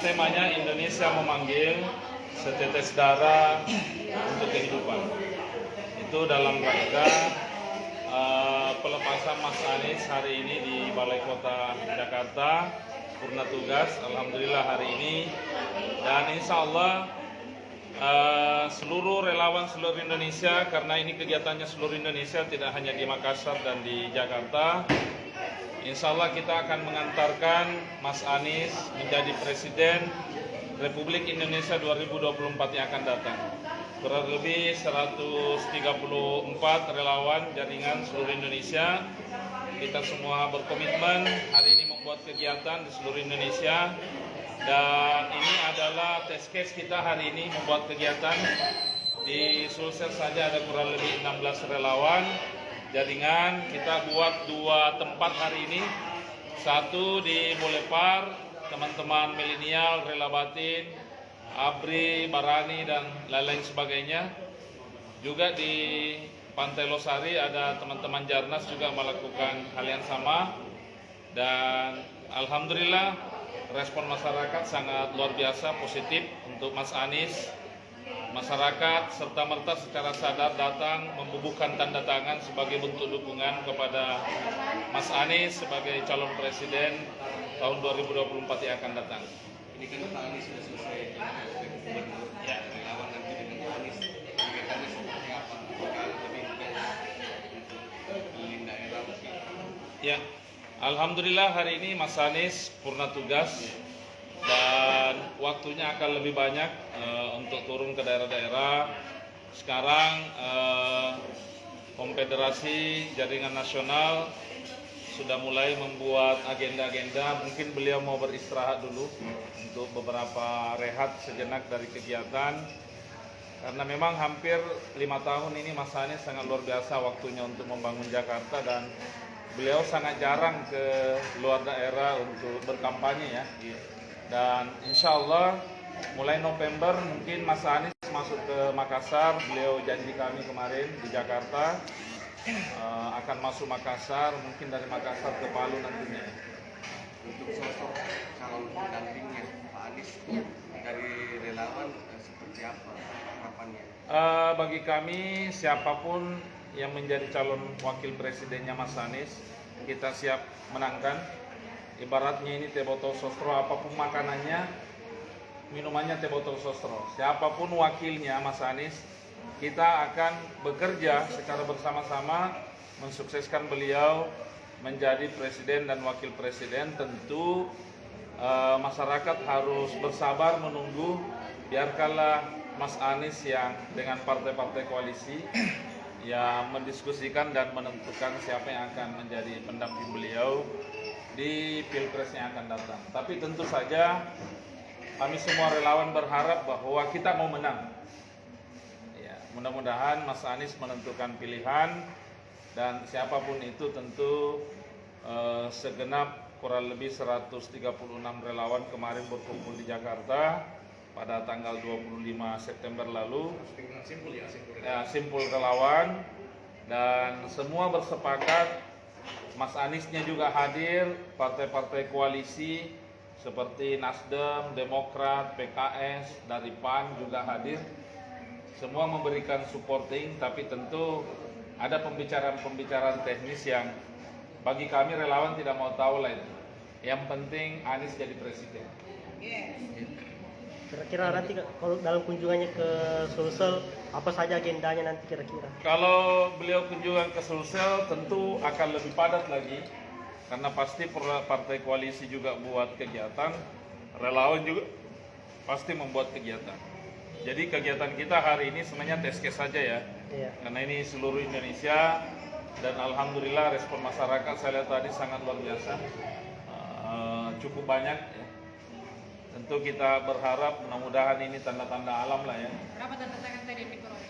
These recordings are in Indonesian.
temanya Indonesia memanggil setetes darah untuk kehidupan. Itu dalam rangka pelepasan Mas Anies hari ini di Balai Kota Jakarta, purna tugas, alhamdulillah hari ini. Dan insya Allah seluruh relawan seluruh Indonesia, karena ini kegiatannya seluruh Indonesia, tidak hanya di Makassar dan di Jakarta. Insya Allah kita akan mengantarkan Mas Anies menjadi Presiden Republik Indonesia 2024 yang akan datang. Kurang lebih 134 relawan jaringan seluruh Indonesia. Kita semua berkomitmen hari ini membuat kegiatan di seluruh Indonesia. Dan ini adalah test case kita hari ini membuat kegiatan. Di Sulsel saja ada kurang lebih 16 relawan jaringan. Kita buat 2 tempat hari ini. Satu di Boulevard, teman-teman milenial, rela batin, Abri, Barani, dan lain-lain sebagainya. Juga di Pantai Losari ada teman-teman Jarnas juga melakukan hal yang sama. Dan alhamdulillah respon masyarakat sangat luar biasa positif untuk Mas Anies. Masyarakat serta-merta secara sadar datang membubuhkan tanda tangan sebagai bentuk dukungan kepada Mas Anies sebagai calon presiden tahun 2024 yang akan datang. Ini kan Pak Anies sudah selesai ya, relawan nanti dengan Pak Anies kegiatannya seperti apa? Apakah lebih untuk keliling daerah mungkin? Ya, alhamdulillah hari ini Mas Anies purna tugas dan waktunya akan lebih banyak untuk turun ke daerah-daerah. Sekarang Konfederasi Jaringan Nasional sudah mulai membuat agenda-agenda. Mungkin beliau mau beristirahat dulu untuk beberapa rehat sejenak dari kegiatan. Karena memang hampir 5 tahun ini Mas Anies sangat luar biasa waktunya untuk membangun Jakarta, dan beliau sangat jarang ke luar daerah untuk berkampanye ya. Dan insya Allah mulai November mungkin Mas Anies masuk ke Makassar. Beliau janji kami kemarin di Jakarta akan masuk Makassar, mungkin dari Makassar ke Palu nantinya. Untuk sosok calon pendampingnya Pak Anies dari relawan seperti apa harapannya? Bagi kami siapapun yang menjadi calon wakil presidennya Mas Anies, kita siap menangkan. Ibaratnya ini teh botol sostro, apapun makanannya, minumannya teh botol sostro. Siapapun wakilnya Mas Anies, kita akan bekerja secara bersama-sama mensukseskan beliau menjadi presiden dan wakil presiden. Tentu masyarakat harus bersabar menunggu. Biarkanlah Mas Anies yang dengan partai-partai koalisi yang mendiskusikan dan menentukan siapa yang akan menjadi pendamping beliau di Pilpres yang akan datang. Tapi tentu saja kami semua relawan berharap bahwa kita mau menang. Ya, mudah-mudahan Mas Anies menentukan pilihan, dan siapapun itu tentu segenap kurang lebih 136 relawan kemarin berkumpul di Jakarta pada tanggal 25 September lalu. Simpul relawan, dan semua bersepakat. Mas Aniesnya juga hadir, partai-partai koalisi seperti Nasdem, Demokrat, PKS, dari PAN juga hadir. Semua memberikan supporting, tapi tentu ada pembicaraan-pembicaraan teknis yang bagi kami relawan tidak mau tahu lah itu. Yang penting Anies jadi presiden. Kira-kira nanti kalau dalam kunjungannya ke Sulsel, apa saja agendanya nanti kira-kira? Kalau beliau kunjungan ke Sulsel tentu akan lebih padat lagi, karena pasti partai koalisi juga buat kegiatan, relawan juga pasti membuat kegiatan. Jadi kegiatan kita hari ini sebenarnya test case saja ya, karena ini seluruh Indonesia, dan alhamdulillah respon masyarakat saya lihat tadi sangat luar biasa, cukup banyak ya. Tentu kita berharap mudah-mudahan ini tanda-tanda alam lah ya. Berapa tanda tangan tadi diperoleh?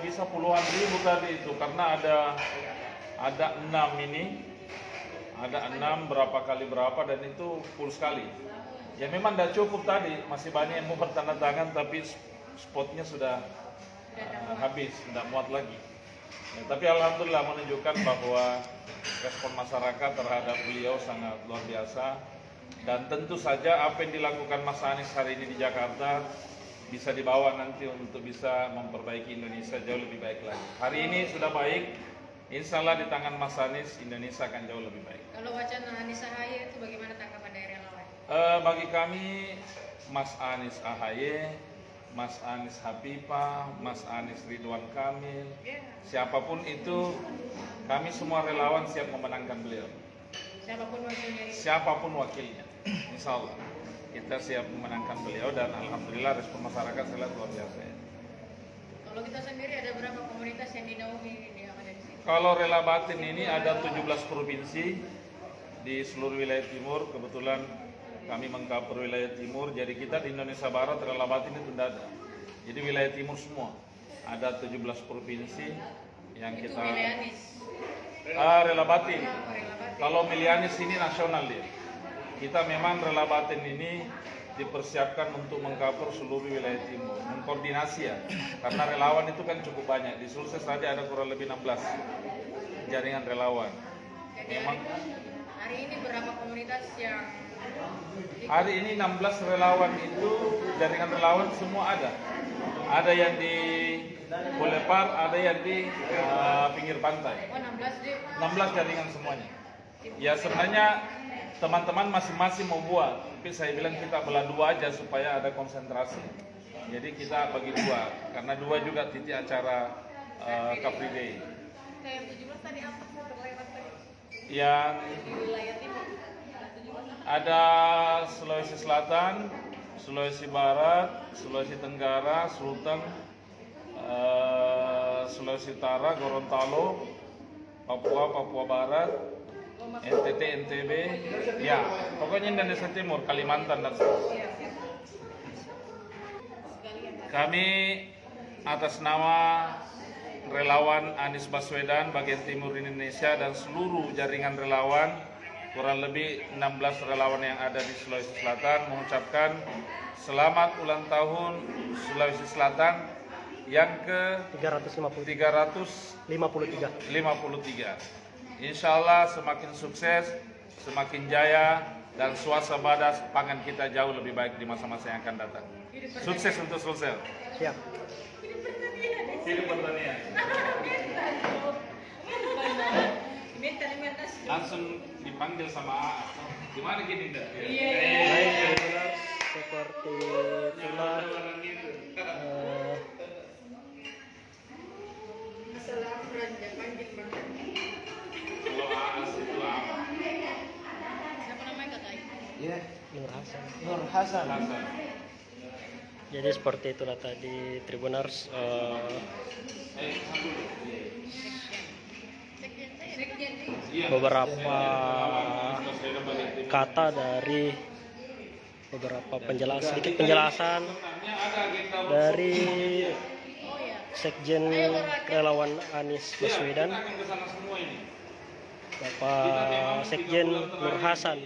Bisa puluhan ribu tadi itu, karena ada 6 ini, ada 6 berapa kali berapa, dan itu full sekali. Ya memang tidak cukup tadi, masih banyak yang mau bertanda tangan, tapi spotnya sudah habis, tidak muat lagi. Ya, tapi alhamdulillah menunjukkan bahwa respon masyarakat terhadap beliau sangat luar biasa. Dan tentu saja apa yang dilakukan Mas Anies hari ini di Jakarta bisa dibawa nanti untuk bisa memperbaiki Indonesia jauh lebih baik lagi. Hari ini sudah baik, insya Allah di tangan Mas Anies Indonesia akan jauh lebih baik. Kalau wacana Anies AHY itu bagaimana tanggapan dari relawan? Bagi kami Mas Anies AHY, Mas Anies Habibah, Mas Anies Ridwan Kamil, siapapun itu, kami semua relawan siap memenangkan beliau. Siapapun wakilnya itu. Siapapun wakilnya, insya Allah kita siap memenangkan beliau dan alhamdulillah respon masyarakat saya lihat luar biasa. Kalau kita sendiri ada berapa komunitas yang dinaungi yang ada di sini? Kalau Rela Batin ini ada 17 provinsi di seluruh wilayah timur. Kebetulan kami mengcover wilayah timur, jadi kita di Indonesia Barat Rela Batin itu tidak ada. Jadi wilayah timur semua ada 17 provinsi yang Itu kita wilayah Anies. Rela Batin. Oh, relawan. Kalau Milianis ini nasional dia. Kita memang Rela Batin ini dipersiapkan untuk mengcover seluruh wilayah timur, mengkoordinasi ya. Karena relawan itu kan cukup banyak. Di Sulsel saja ada kurang lebih 16 jaringan relawan. Jadi Memang hari ini berapa komunitas yang hari ini 16 relawan itu jaringan relawan semua ada. Ada yang di Boulevard, ada yang di pinggir pantai. oh 16 deh. 16 jaringan semuanya. Ya sebenarnya teman-teman masing-masing mau buat, tapi saya bilang kita belah dua aja supaya ada konsentrasi. Jadi kita bagi dua, karena dua juga titik acara Car Free Day. Kayak 17 tadi apa terlewat tadi? Yang Di wilayah timur. 17 ada Sulawesi Selatan, Sulawesi Barat, Sulawesi Tenggara, Sulteng, Sulawesi Utara, Gorontalo, Papua Barat, NTT, NTB, ya pokoknya Indonesia Timur, Kalimantan dan seterusnya. Kami atas nama relawan Anies Baswedan bagian timur Indonesia dan seluruh jaringan relawan, kurang lebih 16 relawan yang ada di Sulawesi Selatan, mengucapkan selamat ulang tahun Sulawesi Selatan yang ke 353. Insya Allah semakin sukses, semakin jaya, dan swasembada pangan kita jauh lebih baik di masa-masa yang akan datang. Sukses untuk Sulsel. Siap. Hidup pertanian. Langsung dipanggil sama AA. Gimana gini enggak? Baik, benar seperti itulah Kalau AA itu apa? Siapa namanya kakak? Ya, Nur Hasan. Nur Hasan. Hasan. Jadi seperti itulah tadi Tribuners Sekjen sih. Iya. beberapa kata dari beberapa sedikit penjelasan dari Oh ya. Sekjen Relawan Anies Baswedan, Kita akan kesana semua ini. Bapak Sekjen Nur Hasan.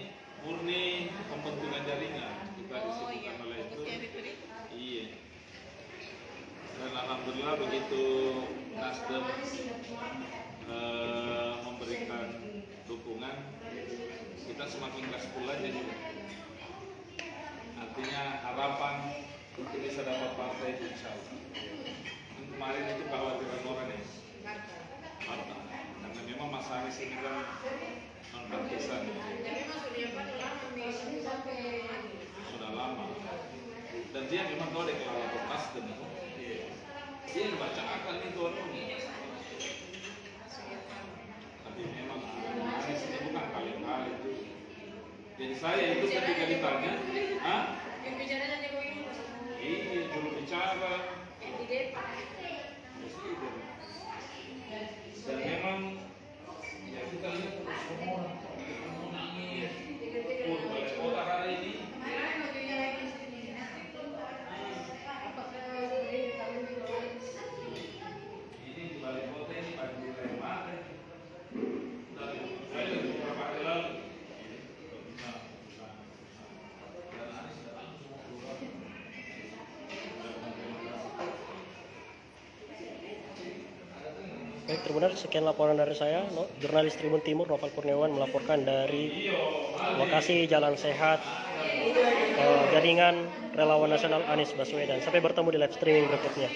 Murni pembentukan jaringan. Kita Oh iya. disebutkan oleh itu. Fokusnya itu nih. Iya. Dan alhamdulillah begitu Nasdem memberikan dukungan, kita semakin gaspol aja juga. Artinya harapan untuk bisa dapat partai itu insya Allah. Kemarin itu kekhawatiran orang ya, partai. Karena memang Mas Anies ini kan non-partisan, Jadi mas sudah sudah lama. Dan dia memang tahu deklarator Nasdem. Dia baca akal itu orang. Tapi memang Anies ini bukan kali-kali itu. Jadi saya itu ketika ditanya, yang bicara tadi kau ini iya juru bicara. di depan. Dan memang ya kita lihat semua nangis. Oleh kota hari ini ini di balik kota ini pagi remah. Dari saya beberapa hari lalu. Dan Anies datang semua keluar. Tribuners, sekian laporan dari saya, jurnalis Tribun Timur Noval Kurniawan melaporkan dari lokasi Jalan Sehat, jaringan Relawan Nasional Anies Baswedan. Sampai bertemu di live streaming berikutnya.